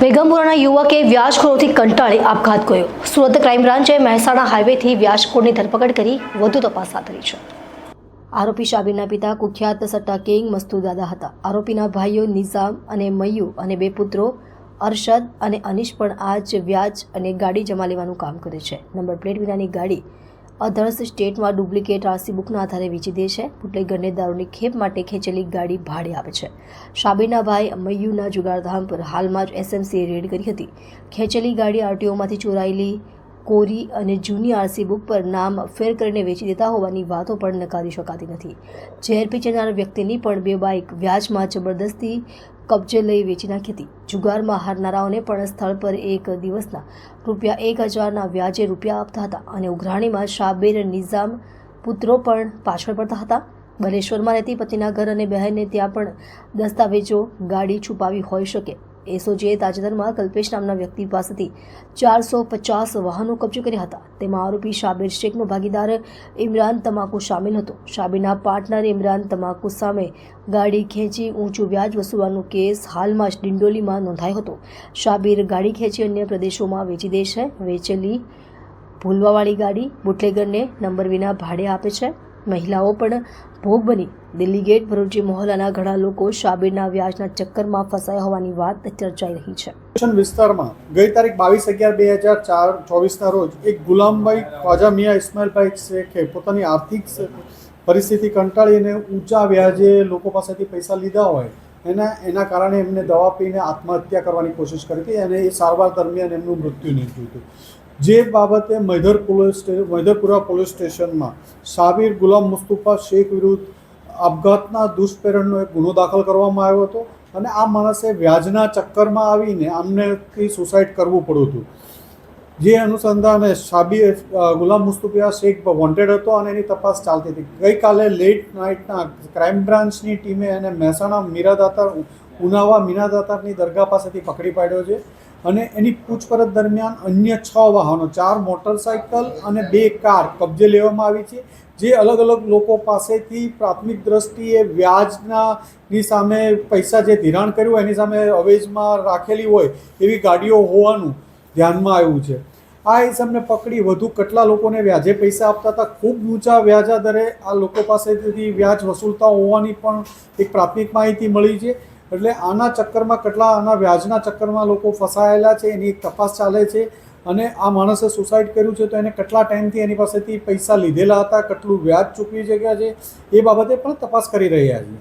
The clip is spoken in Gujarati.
વેગમપુરાના યુવકે વ્યાજખોરોથી કંટાળી આપઘાત કર્યો। સુરત ક્રાઇમ બ્રાન્ચે મહેસાણા હાઈવેથી વ્યાજખોરની ધરપકડ કરી વધુ તપાસ હાથ ધરી છે। આરોપી શાબીરના પિતા કુખ્યાત સટ્ટા કિંગ મસ્તુર દાદા હતા। આરોપીના ભાઈઓ નિઝામ અને મયુ અને બે પુત્રો અરશદ અને અનીશ પણ આ જ વ્યાજ અને ગાડી જમા લેવાનું કામ કરે છે। નંબર પ્લેટ વિનાની ગાડી અધર્સ સ્ટેટમાં ડુપ્લિકેટ આરસી બુકના આધારે વેચી દે છે। બુટલેગરને દારૂની ખેપ માટે ખેંચેલી ગાડી ભાડે આપે છે। શાબીરના ભાઈ મયુના જુગારધામ પર હાલમાં જ એસએમસીએ રેડ કરી હતી। ખેંચેલી ગાડી આરટીઓમાંથી ચોરાયેલી કોરી અને જૂની આરસી બુક પર નામ ફેર કરીને વેચી દેતા હોવાની વાતો પણ નકારી શકાતી નથી। ઝેર પીનાર વ્યક્તિની પણ બે બાઇક વ્યાજમાં જબરદસ્તી કબજે લઈ વેચી નાખી હતી। જુગારમાં હારનારાઓને પણ સ્થળ પર એક દિવસના ₹1000ના વ્યાજે રૂપિયા આપતા હતા અને ઉઘરાણીમાં શાબીર નિઝામ પુત્રો પણ પાછળ પડતા હતા। બલેશ્વરમાં રહેતી પતિના ઘર અને બહેનને ત્યાં પણ દસ્તાવેજો ગાડી છુપાવી હોઈ શકે। એસઓજીએ તાજેતરમાં કલ્પેશ નામના વ્યક્તિ પાસેથી 450 વાહનો કબજે કર્યા હતા। તેમાં આરોપી શાબીર શેખનો ભાગીદાર ઇમરાન તમાકુ સામેલ હતો। શાબીરના પાર્ટનર ઇમરાન તમાકુ સામે ગાડી ખેંચી ઊંચું વ્યાજ વસૂલવાનો કેસ હાલમાં જ ડિંડોલીમાં નોંધાયો હતો। શાબીર ગાડી ખેંચી અન્ય પ્રદેશોમાં વેચી દે છે। વેચેલી ભૂલવાવાળી ગાડી બુટલેગરને નંબર વિના ભાડે આપે છે। મહિલાઓ પણ ભોગ બની। દિલ્હી ગેટ ભરૂચી મોહલ્લાના ઘણા લોકો શાબીરના વ્યાજના ચક્કરમાં ફસાયા હોવાની વાત ચર્ચાઈ રહી છે। વિસ્તારમાં ગઈ તારીખ 22/11/2024ના રોજ એક ગુલામભાઈ ખ્વાજા મિયા ઇસ્માઇલભાઈ શેખે પોતાની આર્થિક પરિસ્થિતિ કંટાળીને ઊંચા વ્યાજે લોકો પાસેથી પૈસા લીધા હોય એના કારણે એમને દવા પીને આત્મહત્યા કરવાની કોશિશ કરી હતી અને એ સારવાર દરમિયાન એમનું મૃત્યુ નીપજ્યું હતું। જે બાબતે મૈધરપુરા પોલીસ સ્ટેશનમાં શાબીર ગુલામ મુસ્તુફા શેખ વિરુદ્ધ આપઘાતના દુષ્પ્રેરણનો એક ગુનો દાખલ કરવામાં આવ્યો હતો અને આ માણસે વ્યાજના ચક્કરમાં આવીને આમનેથી સુસાઇડ કરવું પડ્યું હતું। જે અનુસંધાને શાબીર ગુલામ મુસ્તુફા શેખ વોન્ટેડ હતો અને એની તપાસ ચાલતી હતી। ગઈકાલે લેટ નાઇટના ક્રાઇમ બ્રાન્ચની ટીમે એને મહેસાણા મીરાદાતાર ઉનાવા મીરાદાતારની દરગાહ પાસેથી પકડી પાડ્યો છે અને એની પૂછપરછ દરમિયાન અન્ય 6 વાહનો 4 મોટરસાઇકલ અને 2 કાર કબજે લેવામાં આવી છે। જે અલગ અલગ લોકો પાસેથી પ્રાથમિક દ્રષ્ટિએ વ્યાજની સામે પૈસા જે ધિરાણ કર્યું એની સામે અવેજમાં રાખેલી હોય એવી ગાડીઓ હોવાનું ધ્યાનમાં આવ્યું છે। આ ઇસમને પકડી વધુ કેટલા લોકોને વ્યાજે પૈસા આપતા હતા, ખૂબ ઊંચા વ્યાજા દરે આ લોકો પાસેથી વ્યાજ વસૂલતા હોવાની પણ એક પ્રાથમિક માહિતી મળી છે। એટલે આના ચક્કરમાં કેટલા આના વ્યાજના ચક્કરમાં લોકો ફસાયેલા છે એની એક તપાસ ચાલે છે અને આ માણસે સુસાઇડ કર્યું છે તો એને કેટલા ટાઈમથી એની પાસેથી પૈસા લીધેલા હતા, કેટલું વ્યાજ ચૂકવી શક્યા છે એ બાબતે પણ તપાસ કરી રહ્યા છીએ।